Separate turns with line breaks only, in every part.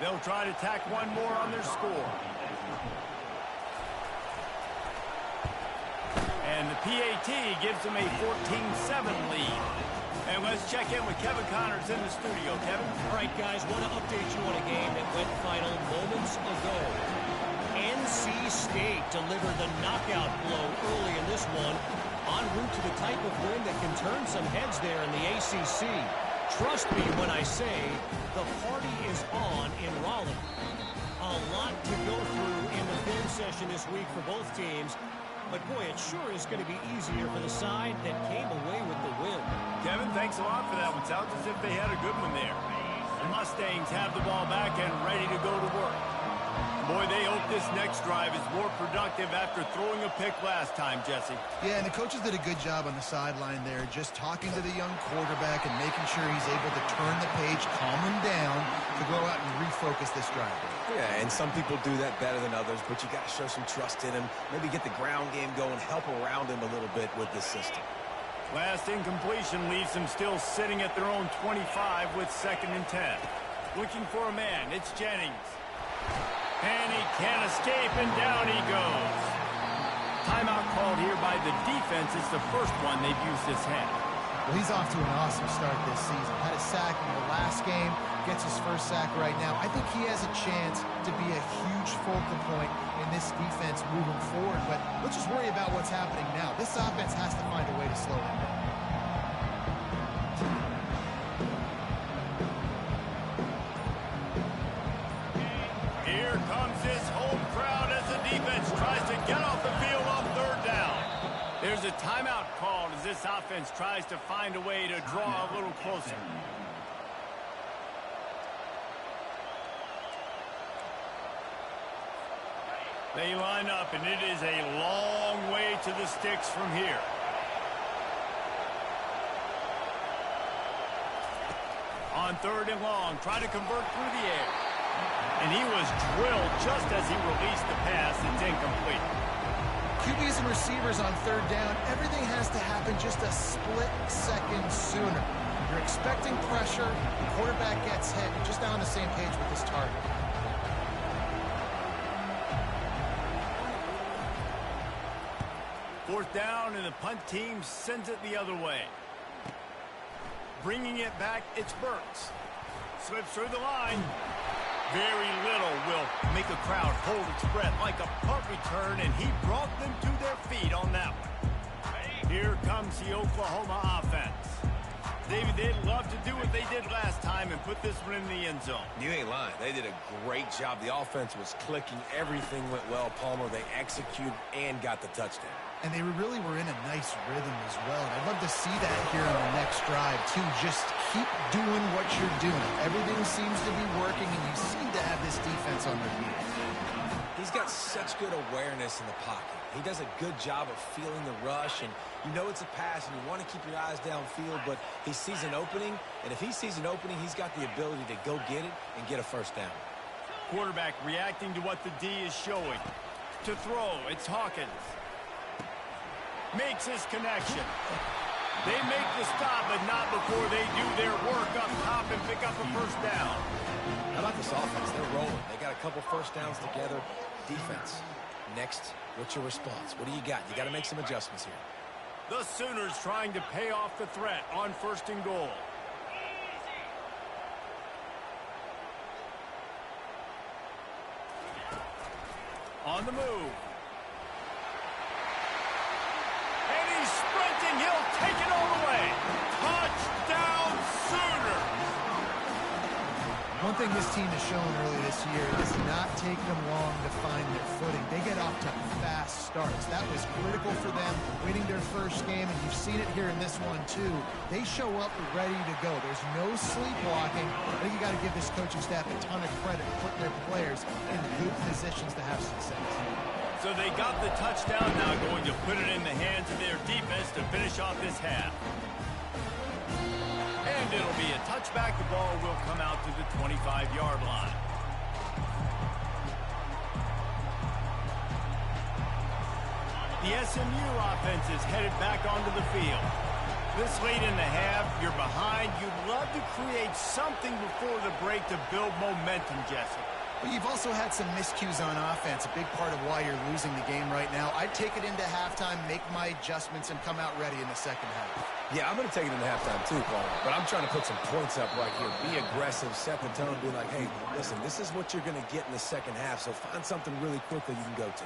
They'll try to tack one more on their score. And the PAT gives them a 14-7 lead. And let's check in with Kevin Connors in the studio. Kevin?
All right, guys, want to update you on a game that went final moments ago. NC State delivered the knockout blow early in this one, en route to the type of win that can turn some heads there in the ACC. Trust me when I say the party is on in Raleigh. A lot to go through in the film session this week for both teams, but boy, it sure is going to be easier for the side that came away with the win.
Kevin, thanks a lot for that one. Sounds as if they had a good one there. The Mustangs have the ball back and ready to go to work. Boy, they hope this next drive is more productive after throwing a pick last time, Jesse.
Yeah, and the coaches did a good job on the sideline there, just talking to the young quarterback and making sure he's able to turn the page, calm him down, to go out and refocus this drive.
Yeah, and some people do that better than others, but you got to show some trust in him, maybe get the ground game going, help around him a little bit with this system.
Last incompletion leaves them still sitting at their own 25 with 2nd and 10. Looking for a man, it's Jennings. And he can't escape, and down he goes. Timeout called here by the defense. It's the first one they've used this half.
Well, he's off to an awesome start this season. Had a sack in the last game, gets his first sack right now. I think he has a chance to be a huge focal point in this defense moving forward, but let's just worry about what's happening now. This offense has to find a way to slow him down.
Here comes his home crowd as the defense tries to get off the field on 3rd down. There's a timeout called as this offense tries to find a way to draw a little closer. They line up, and it is a long way to the sticks from here. On 3rd and long, try to convert through the air. And he was drilled just as he released the pass. It's incomplete.
QBs and receivers on 3rd down, everything has to happen just a split second sooner. You're expecting pressure, the quarterback gets hit, just not on the same page with his target.
Fourth down, and the punt team sends it the other way. Bringing it back, it's Burks. Slips through the line. Very little will make a crowd hold its breath like a punt return, and he brought them to their feet on that one. Here comes the Oklahoma offense. David, they'd love to do what they did last time and put this one in the end zone.
You ain't lying. They did a great job. The offense was clicking. Everything went well, Palmer. They executed and got the touchdown.
And they really were in a nice rhythm as well. And I'd love to see that here on the next drive, too. Just keep doing what you're doing. Everything seems to be working, and you seem to have this defense on their feet.
He's got such good awareness in the pocket. He does a good job of feeling the rush, and you know it's a pass, and you want to keep your eyes downfield, but he sees an opening, and if he sees an opening, he's got the ability to go get it and get a first down.
Quarterback reacting to what the D is showing. To throw, it's Hawkins. Makes his connection. They make the stop, but not before they do their work up top and pick up a first down.
How about this offense? They're rolling. They got a couple first downs together. Defense. Next, what's your response? What do you got? You got to make some adjustments here.
The Sooners trying to pay off the threat on 1st and goal. On the move. And he's sprinting. He'll take it all the way. Touchdown Sooners.
One thing this team has shown early this year is not take them long to find their footing. They get off to fast starts. That was critical for them, winning their first game, and you've seen it here in this one, too. They show up ready to go. There's no sleepwalking. I think you got to give this coaching staff a ton of credit for putting their players in good positions to have success.
So they got the touchdown, now going to put it in the hands of their defense to finish off this half. And it'll be a touchback. The ball will come out to the 25-yard line. The SMU offense is headed back onto the field. This late in the half, you're behind. You'd love to create something before the break to build momentum, Jesse.
But you've also had some miscues on offense, a big part of why you're losing the game right now. I'd take it into halftime, make my adjustments, and come out ready in the second half.
Yeah, I'm going to take it into halftime too, Paul. But I'm trying to put some points up right here. Be aggressive, set the tone, be like, hey, listen, this is what you're going to get in the second half, so find something really quickly you can go to.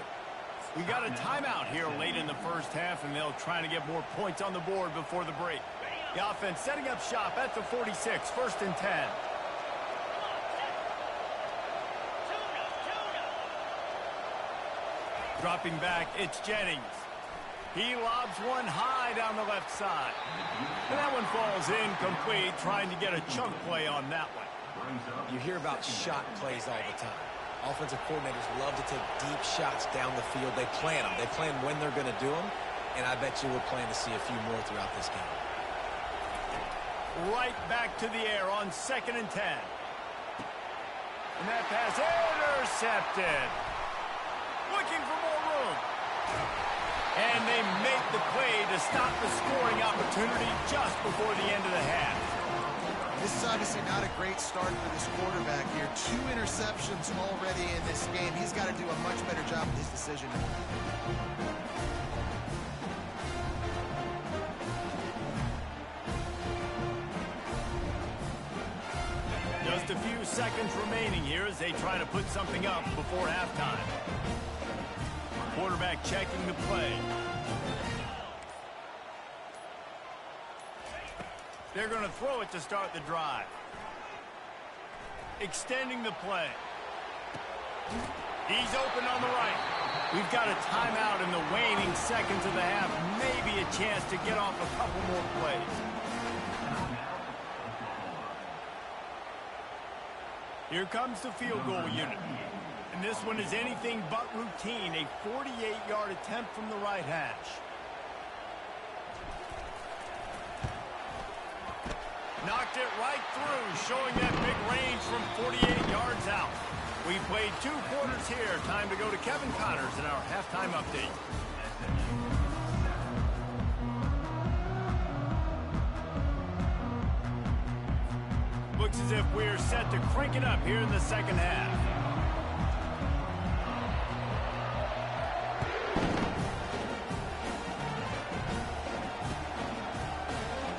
We got a timeout here late in the first half, and they'll try to get more points on the board before the break. The offense setting up shop at the 46, 1st and 10. Dropping back, it's Jennings. He lobs one high down the left side. And that one falls incomplete, trying to get a chunk play on that one.
You hear about shot plays all the time. Offensive coordinators love to take deep shots down the field. They plan them. They plan when they're going to do them. And I bet you we're planning to see a few more throughout this game.
Right back to the air on 2nd and 10. And that pass intercepted. Looking for more room. And they make the play to stop the scoring opportunity just before the end of the half.
This is obviously not a great start for this quarterback here. 2 interceptions already in this game. He's got to do a much better job with his decision.
Just a few seconds remaining here as they try to put something up before halftime. Quarterback checking the play. They're going to throw it to start the drive. Extending the play. He's open on the right. We've got a timeout in the waning seconds of the half. Maybe a chance to get off a couple more plays. Here comes the field goal unit. And this one is anything but routine. A 48-yard attempt from the right hash. Knocked it right through, showing that big range from 48 yards out. We played 2 quarters here. Time to go to Kevin Connors in our halftime update. Looks as if we're set to crank it up here in the second half.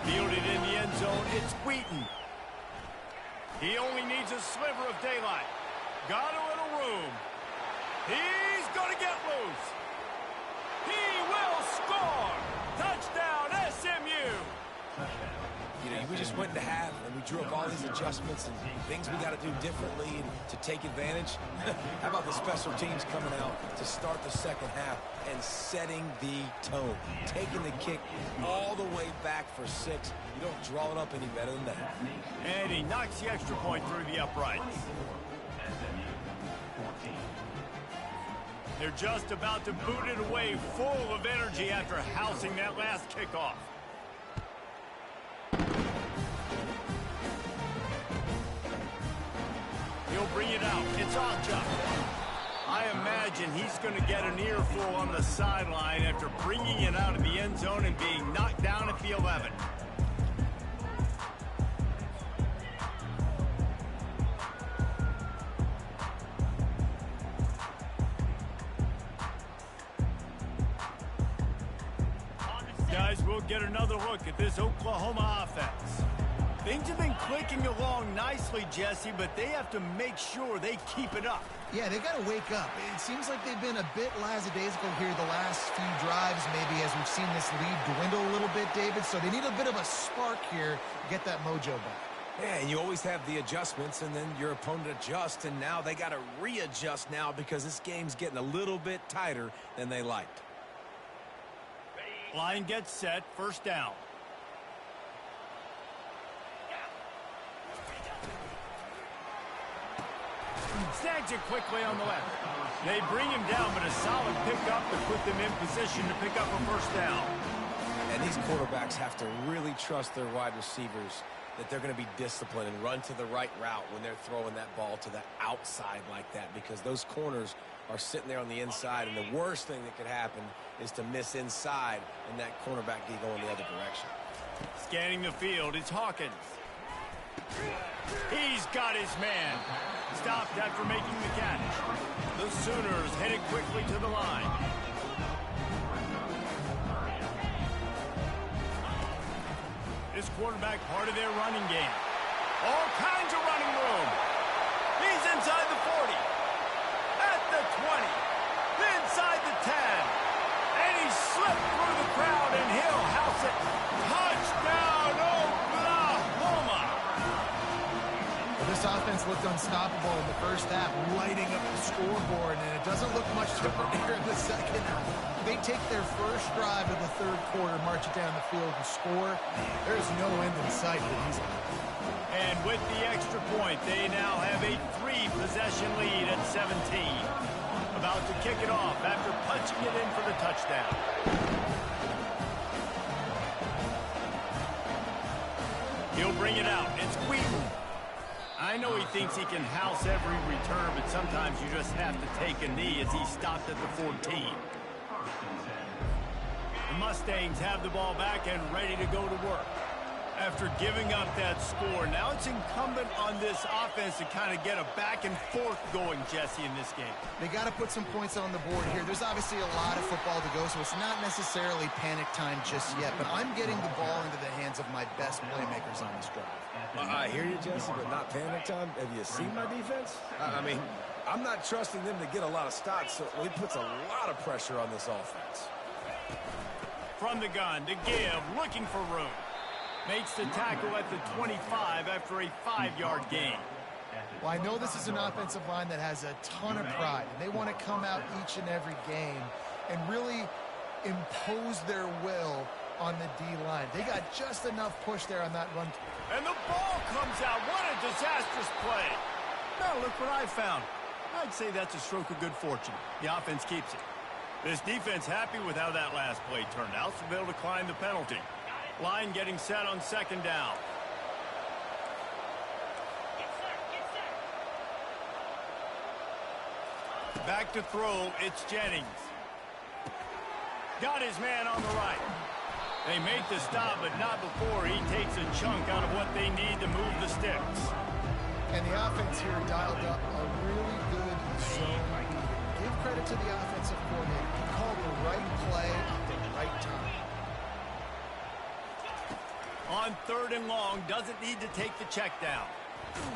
Fielded in the end zone, it's Wheaton. He only needs a sliver of daylight. Got a little room. He's going to get loose. He will score. Touchdown, SMU.
You know, we just went into half and we drew up all these adjustments and things we got to do differently to take advantage. How about the special teams coming out to start the second half and setting the tone, taking the kick all the way back for 6. You don't draw it up any better than that.
And he knocks the extra point through the uprights. They're just about to boot it away, full of energy after housing that last kickoff. He'll bring it out. It's Ocha. I imagine he's going to get an earful on the sideline after bringing it out of the end zone and being knocked down at the 11. Guys, we'll get another look at this Oklahoma offense. Things have been clicking along nicely, Jesse, but they have to make sure they keep it up.
Yeah, they got to wake up. It seems like they've been a bit lackadaisical here the last few drives, maybe, as we've seen this lead dwindle a little bit, David. So they need a bit of a spark here to get that mojo back.
Yeah, and you always have the adjustments, and then your opponent adjusts, and now they got to readjust now because this game's getting a little bit tighter than they liked.
Line gets set, 1st down. Snags it quickly on the left. They bring him down, but a solid pickup to put them in position to pick up a 1st down.
And these quarterbacks have to really trust their wide receivers that they're going to be disciplined and run to the right route when they're throwing that ball to the outside like that, because those corners are sitting there on the inside, and the worst thing that could happen is to miss inside and that cornerback be going the other direction.
Scanning the field, it's Hawkins. He's got his man. Stopped after making the catch. The Sooners headed quickly to the line. This quarterback part of their running game. All kinds of running room. He's inside the 40. At the 20. Inside the 10. And he slipped through the crowd and he'll house it. Touchdown, Oklahoma!
Well, this offense looked unstoppable in the first half, lighting up the scoreboard, and it doesn't look much different here in the second half. They take their first drive of the third quarter, march it down the field and score. There's no end in sight for these guys.
And with the extra point, they now have a 3-possession lead at 17. About to kick it off after punching it in for the touchdown. He'll bring it out. It's Wheaton. I know he thinks he can house every return, but sometimes you just have to take a knee as he stopped at the 14. The Mustangs have the ball back and ready to go to work. After giving up that score, now it's incumbent on this offense to kind of get a back and forth going, Jesse, in this game.
They got to put some points on the board here. There's obviously a lot of football to go, so it's not necessarily panic time just yet, but I'm getting the ball into the hands of my best playmakers on this drive.
I hear you, Jesse, but not panic time. Have you seen my defense? I mean, I'm not trusting them to get a lot of stops, so it puts a lot of pressure on this offense.
From the gun to give, looking for room. Makes the tackle at the 25 after a 5-yard gain.
Well, I know this is an offensive line that has a ton of pride, and they want to come out each and every game and really impose their will on the D-line. They got just enough push there on that run.
And the ball comes out. What a disastrous play. Now look what I found. I'd say that's a stroke of good fortune. The offense keeps it. This defense happy with how that last play turned out, so they'll decline the penalty. Line getting set on second down. Back to throw, it's Jennings. Got his man on the right. They make the stop, but not before he takes a chunk out of what they need to move the sticks.
And the offense here dialed up a really good zone. Give credit to the offensive coordinator. He called the right play at the right time.
On third and long, doesn't need to take the check down.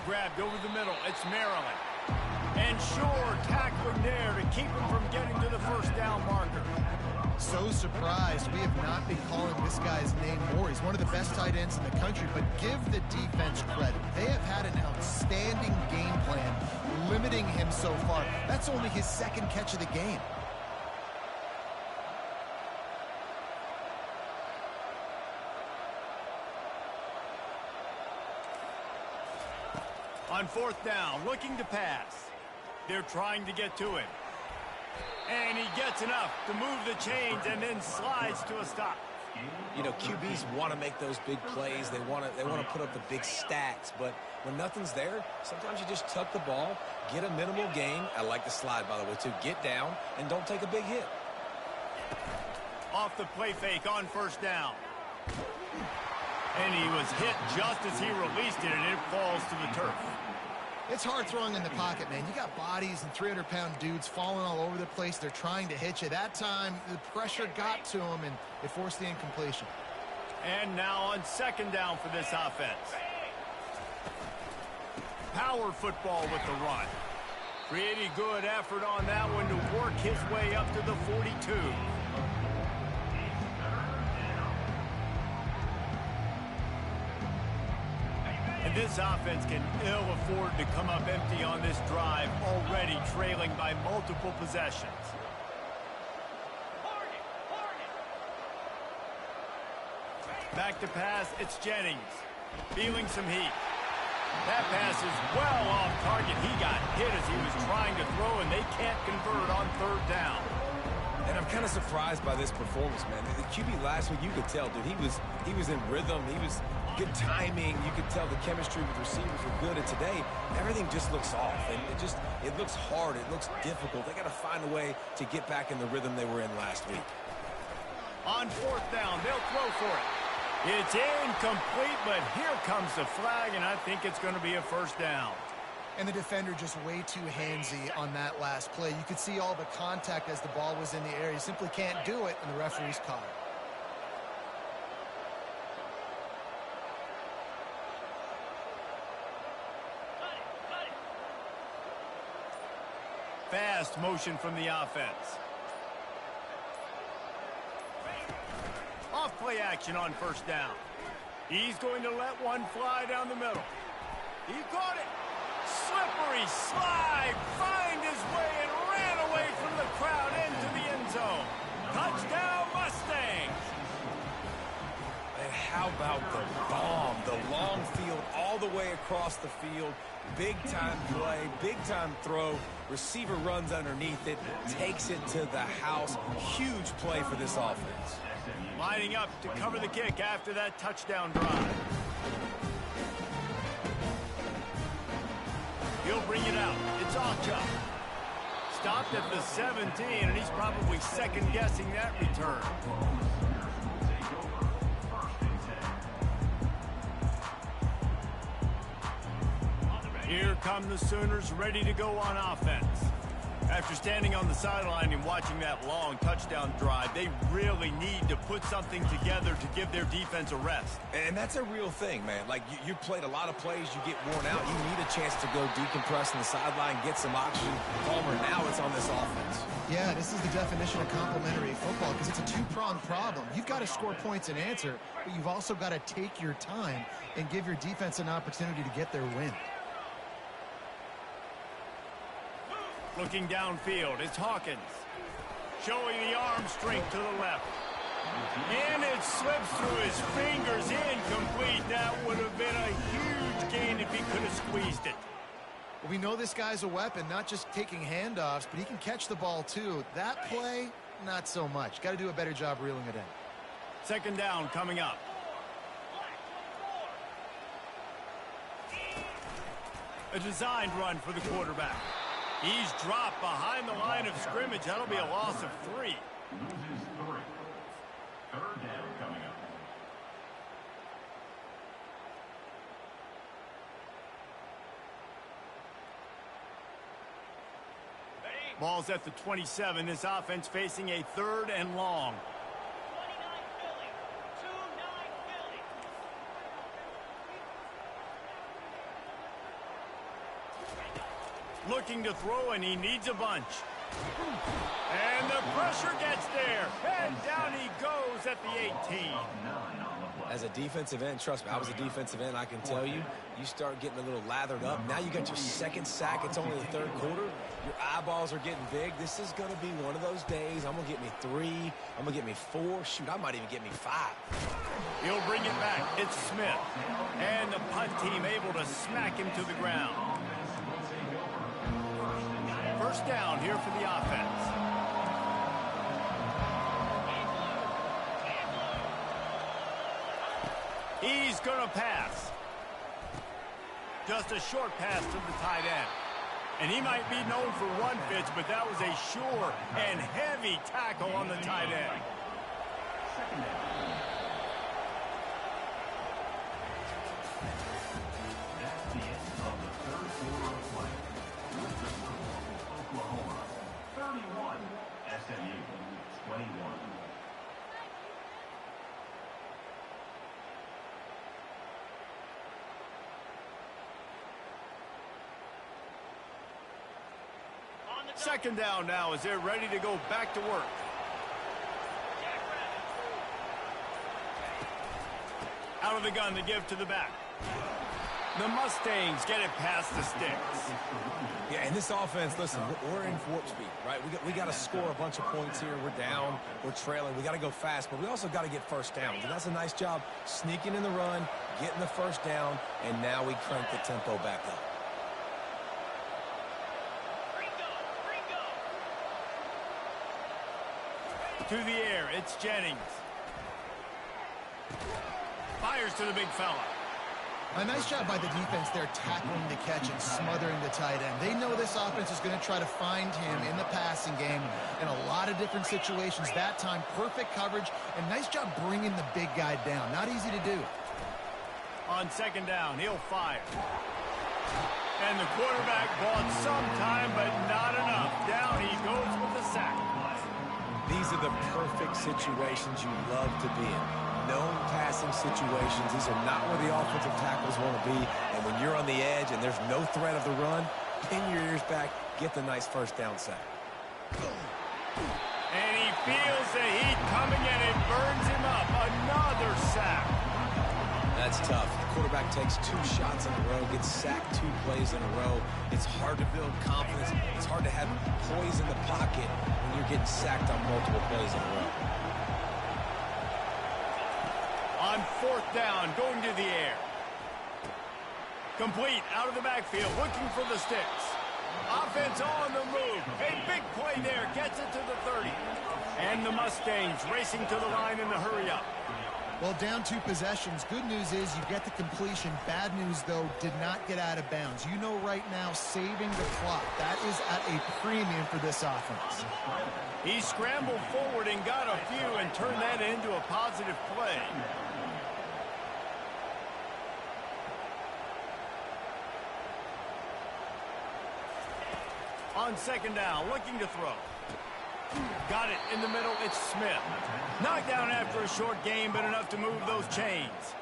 Grabbed over the middle, it's Maryland. And Shore tackling there to keep him from getting to the first down marker.
So surprised we have not been calling this guy's name more. He's one of the best tight ends in the country, but give the defense credit. They have had an outstanding game plan, limiting him so far. That's only his second catch of the game.
On fourth down, looking to pass. They're trying to get to him. And he gets enough to move the chains and then slides to a stop.
You know, QBs want to make those big plays. They want to put up the big stats. But when nothing's there, sometimes you just tuck the ball, get a minimal gain. I like the slide, by the way, too. Get down and don't take a big hit.
Off the play fake on first down. And he was hit just as he released it, and it falls to the turf.
It's hard throwing in the pocket, man. You got bodies and 300-pound dudes falling all over the place. They're trying to hit you. That time, the pressure got to him, and it forced the incompletion.
And now on second down for this offense. Power football with the run. Pretty good effort on that one to work his way up to the 42. And this offense can ill afford to come up empty on this drive, already trailing by multiple possessions. Back to pass, it's Jennings. Feeling some heat. That pass is well off target. He got hit as he was trying to throw, and they can't convert on third down.
And I'm kind of surprised by this performance, man. The QB last week, you could tell, dude, he was in rhythm. He was good timing. You could tell the chemistry with receivers were good. And today, everything just looks off. And it looks hard. It looks difficult. They got to find a way to get back in the rhythm they were in last week.
On fourth down, they'll throw for it. It's incomplete, but here comes the flag, and I think it's going to be a first down.
And the defender just way too handsy on that last play. You could see all the contact as the ball was in the air. He simply can't do it, and the referee's caught it.
Fast motion from the offense. Off play action on first down. He's going to let one fly down the middle. He caught it. Slippery slide. Find his way and ran away from the crowd into the end zone. Touchdown Mustangs.
And how about the bomb? The long field all the way across the field. Big time play, big time throw. Receiver runs underneath it, takes it to the house. Huge play for this offense.
Lining up to cover the kick after that touchdown drive. He'll bring it out. It's Ocha. Stopped at the 17, and he's probably second-guessing that return. Here come the Sooners, ready to go on offense. After standing on the sideline and watching that long touchdown drive, they really need to put something together to give their defense a rest.
And that's a real thing, man. Like, you played a lot of plays, you get worn out. You need a chance to go decompress on the sideline, get some oxygen. Palmer, now it's on this offense.
Yeah, this is the definition of complementary football because it's a two-pronged problem. You've got to score points and answer, but you've also got to take your time and give your defense an opportunity to get their win.
Looking downfield, it's Hawkins. Showing the arm strength to the left. And it slips through his fingers, incomplete. That would have been a huge gain if he could have squeezed it.
Well, we know this guy's a weapon, not just taking handoffs, but he can catch the ball too. That play, not so much. Got to do a better job reeling it in.
Second down coming up. A designed run for the quarterback. He's dropped behind the line of scrimmage. That'll be a loss of 3.
Third down coming up.
Ball's at the 27. This offense facing a 3rd and long. Looking to throw, and he needs a bunch. And the pressure gets there. And down he goes at the 18.
As a defensive end, trust me, I was a defensive end, I can tell you, you start getting a little lathered up. Now you got your second sack. It's only the 3rd quarter. Your eyeballs are getting big. This is going to be one of those days. I'm going to get me 3. I'm going to get me 4. Shoot, I might even get me 5.
He'll bring it back. It's Smith. And the punt team able to smack him to the ground. First down here for the offense. He's going to pass. Just a short pass to the tight end. And he might be known for run fits, but that was a sure and heavy tackle on the tight end.
Second down. That's the end of the 3rd quarter of play. Oklahoma 31, SMU 21.
Second down now as they're ready to go back to work. Out of the gun to give to the back. The Mustangs get it past the sticks.
Yeah, and this offense, listen, we're in warp speed, right? We got to score a bunch of points here. We're down. We're trailing. We got to go fast, but we also got to get first downs. And that's a nice job sneaking in the run, getting the first down, and now we crank the tempo back up.
To the air, it's Jennings. Fires to the big fella.
A nice job by the defense there, tackling the catch and smothering the tight end. They know this offense is going to try to find him in the passing game in a lot of different situations. That time, perfect coverage, and nice job bringing the big guy down. Not easy to do.
On second down, he'll fire. And the quarterback bought some time, but not enough. Down he goes with the sack.
These are the perfect situations you love to be in. Known passing situations. These are not where the offensive tackles want to be. And when you're on the edge and there's no threat of the run, pin your ears back, get the nice first down sack.
And he feels the heat coming and it burns him up. Another sack.
That's tough. The quarterback takes 2 shots in a row, gets sacked 2 plays in a row. It's hard to build confidence. It's hard to have poise in the pocket when you're getting sacked on multiple plays in a row.
On fourth down, going to the air. Complete, out of the backfield, looking for the sticks. Offense on the move. A big play there, gets it to the 30. And the Mustangs racing to the line in the hurry-up.
Well, down 2 possessions. Good news is you get the completion. Bad news, though, did not get out of bounds. You know right now, saving the clock. That is at a premium for this offense.
He scrambled forward and got a few and turned that into a positive play. On second down, looking to throw. Got it in the middle, it's Smith. Knocked down after a short game, but enough to move those chains.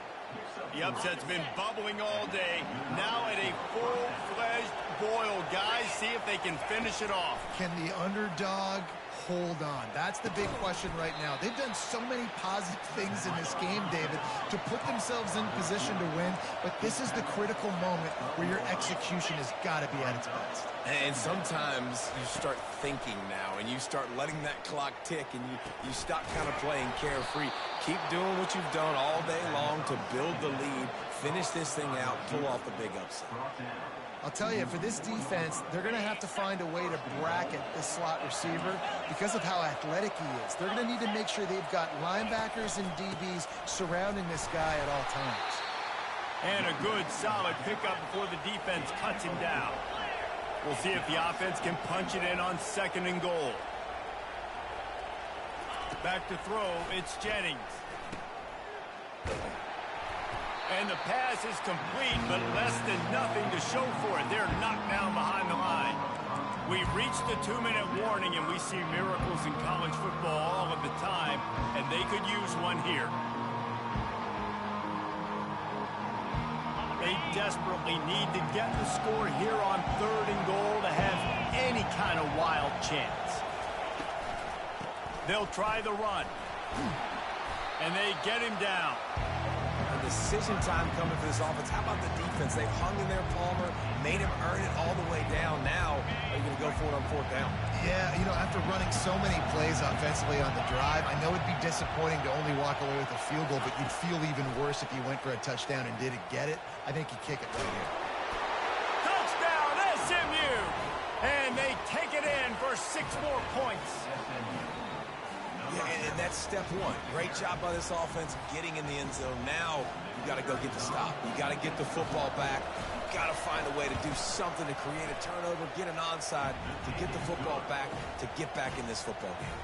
The upset's been bubbling all day. Now at a full-fledged boil. Guys, see if they can finish it off.
Can the underdog hold on? That's the big question right now. They've done so many positive things in this game, David, to put themselves in position to win, but this is the critical moment where your execution has got to be at its best.
And sometimes you start thinking now, and you start letting that clock tick, and you stop kind of playing carefree. Keep doing what you've done all day long to build the lead, finish this thing out, pull off the big upset.
I'll tell you, for this defense, they're going to have to find a way to bracket this slot receiver because of how athletic he is. They're going to need to make sure they've got linebackers and DBs surrounding this guy at all times.
And a good, solid pickup before the defense cuts him down. We'll see if the offense can punch it in on second and goal. Back to throw, it's Jennings. And the pass is complete, but less than nothing to show for it. They're knocked down behind the line. We've reached the 2-minute warning, and we see miracles in college football all of the time, and they could use one here. They desperately need to get the score here on third and goal to have any kind of wild chance. They'll try the run. And they get him down.
Decision time coming for this offense. How about the defense? They've hung in there, Palmer, made him earn it all the way down. Now, are you going to go for it on fourth down?
Yeah, you know, after running so many plays offensively on the drive, I know it'd be disappointing to only walk away with a field goal, but you'd feel even worse if you went for a touchdown and didn't get it. I think you kick it right here.
Touchdown, SMU! And they take it in for 6 more points.
Yeah, and that's step one. Great job by this offense getting in the end zone. Now you got to go get the stop. You got to get the football back. You got to find a way to do something to create a turnover, get an onside, to get the football back, to get back in this football game.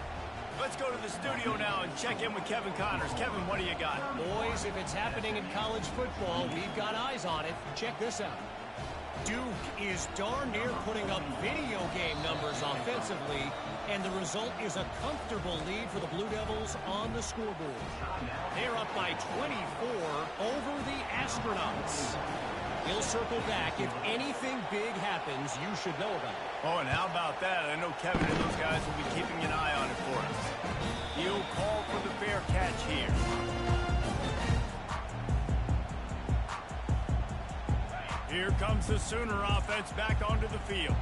Let's go to the studio now and check in with Kevin Connors. Kevin, what do you got?
Boys, if it's happening in college football, we've got eyes on it. Check this out. Duke is darn near putting up video game numbers offensively, and the result is a comfortable lead for the Blue Devils on the scoreboard. They're up by 24 over the Astronauts. He'll circle back. If anything big happens, you should know about it.
Oh, and how about that? I know Kevin and those guys will be keeping an eye on it for us. He'll call for the fair catch here. Here comes the Sooner offense back onto the field.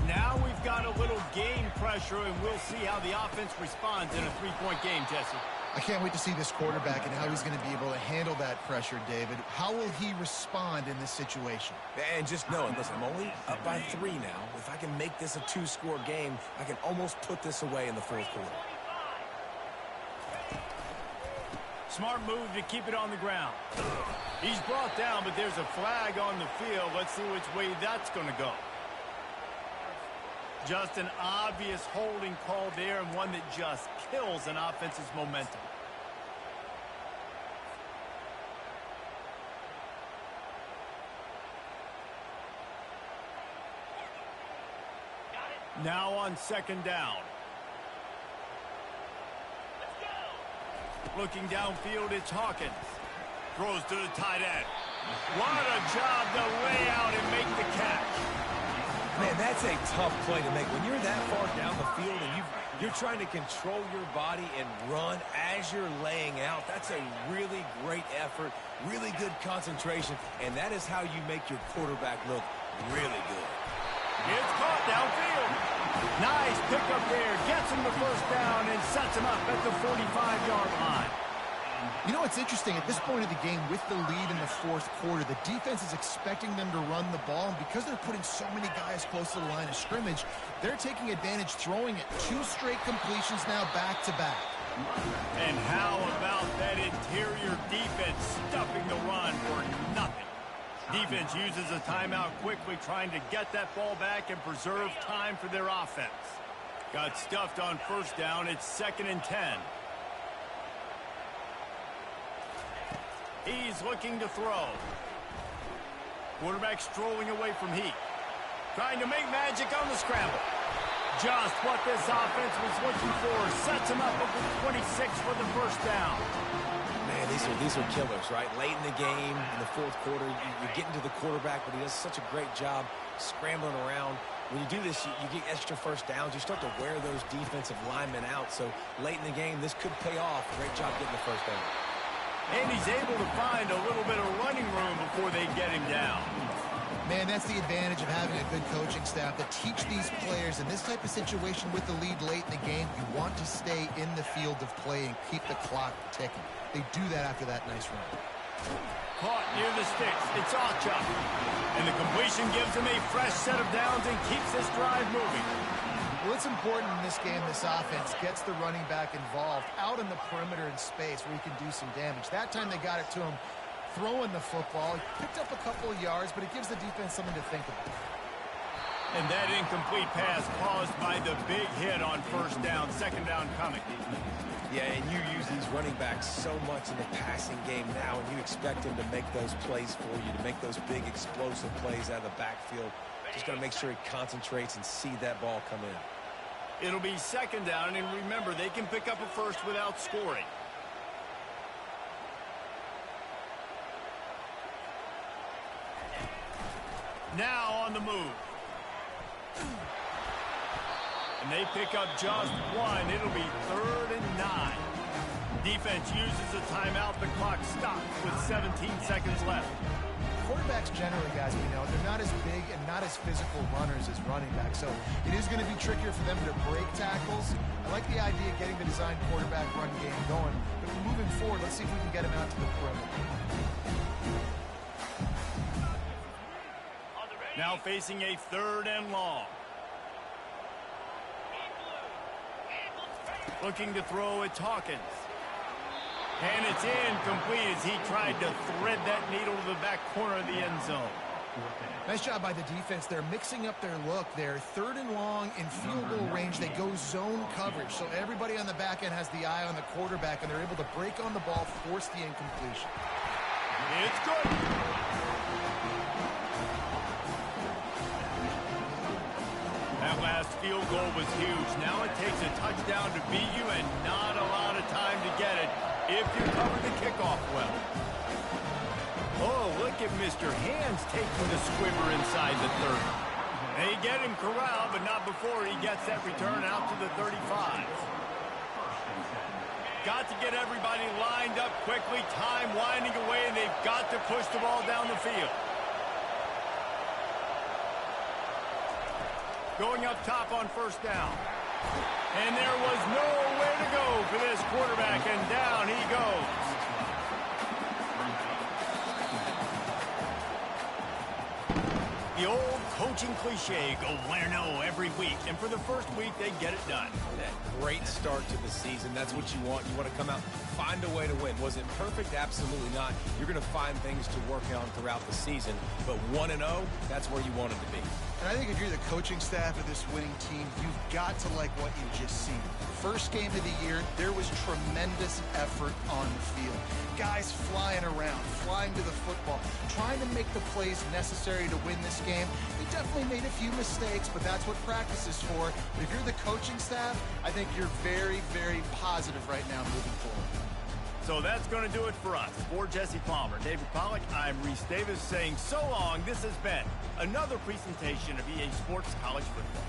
Now we've got a little game pressure, and we'll see how the offense responds in a 3-point game, Jesse.
I can't wait to see this quarterback and how he's going to be able to handle that pressure, David. How will he respond in this situation?
And just knowing, listen, I'm only up by 3 now. If I can make this a 2-score game, I can almost put this away in the fourth quarter.
Smart move to keep it on the ground. He's brought down, but there's a flag on the field. Let's see which way that's going to go. Just an obvious holding call there, and one that just kills an offense's momentum. Now on second down. Looking downfield, it's Hawkins. Throws to the tight end. What a job to lay out and make the catch.
Man, that's a tough play to make. When you're that far down the field and you're trying to control your body and run as you're laying out, that's a really great effort, really good concentration, and that is how you make your quarterback look really good.
It's caught downfield. Nice pickup there. Gets him the first down and sets him up at the 45-yard line.
You know what's interesting? At this point of the game, with the lead in the fourth quarter, the defense is expecting them to run the ball, and because they're putting so many guys close to the line of scrimmage, they're taking advantage, throwing it. 2 straight completions now back-to-back.
And how about that interior defense stuffing the run for nothing? Defense uses a timeout quickly, trying to get that ball back and preserve time for their offense. Got stuffed on first down. It's 2nd and 10. He's looking to throw. Quarterback strolling away from Heat. Trying to make magic on the scramble. Just what this offense was looking for. Sets him up at the 26 for the first down.
Man, these are killers, right? Late in the game, in the fourth quarter, you're getting to the quarterback, but he does such a great job scrambling around. When you do this, you get extra first downs. You start to wear those defensive linemen out. So late in the game, this could pay off. Great job getting the first down.
And he's able to find a little bit of running room before they get him down.
Man, that's the advantage of having a good coaching staff that teach these players in this type of situation with the lead late in the game. You want to stay in the field of play and keep the clock ticking. They do that after that nice run.
Caught near the sticks. It's Achuk. And the completion gives him a fresh set of downs and keeps this drive moving.
Well, it's important in this game, this offense gets the running back involved out in the perimeter in space where he can do some damage. That time they got it to him throwing the football. He picked up a couple of yards, but it gives the defense something to think about.
And that incomplete pass caused by the big hit on first down, second down coming.
Yeah, and you use these running backs so much in the passing game now, and you expect them to make those plays for you, to make those big explosive plays out of the backfield. Just got to make sure he concentrates and see that ball come in.
It'll be second down, and remember, they can pick up a first without scoring. Now on the move. And they pick up just one. It'll be 3rd and 9. Defense uses a timeout. The clock stops with 17 seconds left.
Quarterbacks generally, guys, we know, they're not as big and not as physical runners as running backs, so it is going to be trickier for them to break tackles. I like the idea of getting the design quarterback run game going, but moving forward, let's see if we can get him out to the perimeter.
Now facing a 3rd and long. Looking to throw, it's Hawkins. And it's incomplete as he tried to thread that needle to the back corner of the end zone.
Nice job by the defense. They're mixing up their look. They're 3rd and long in field goal range. They go zone coverage. So everybody on the back end has the eye on the quarterback, and they're able to break on the ball, force the incompletion.
It's good. That last field goal was huge. Now it takes a touchdown to beat you and not a lot of time to get it if you cover the kickoff well. Oh, look at Mr. Hands taking the squibber inside the 30. They get him corralled, but not before he gets that return out to the 35. Got to get everybody lined up quickly, time winding away, and they've got to push the ball down the field. Going up top on first down. And there was nowhere to go for this quarterback, and down he goes. The old coaching cliche go 1-0 every week, and for the first week, they get it done.
That great start to the season. That's what you want. You want to come out, find a way to win. Was it perfect? Absolutely not. You're going to find things to work on throughout the season, but 1-0, that's where you want it to be.
And I think if you're the coaching staff of this winning team, you've got to like what you just seen. First game of the year, there was tremendous effort on the field. Guys flying around, flying to the football, trying to make the plays necessary to win this game. They definitely made a few mistakes, but that's what practice is for. But if you're the coaching staff, I think you're very, very positive right now moving forward.
So that's going to do it for us. For Jesse Palmer, David Pollack, I'm Reese Davis saying so long. This has been another presentation of EA Sports College Football.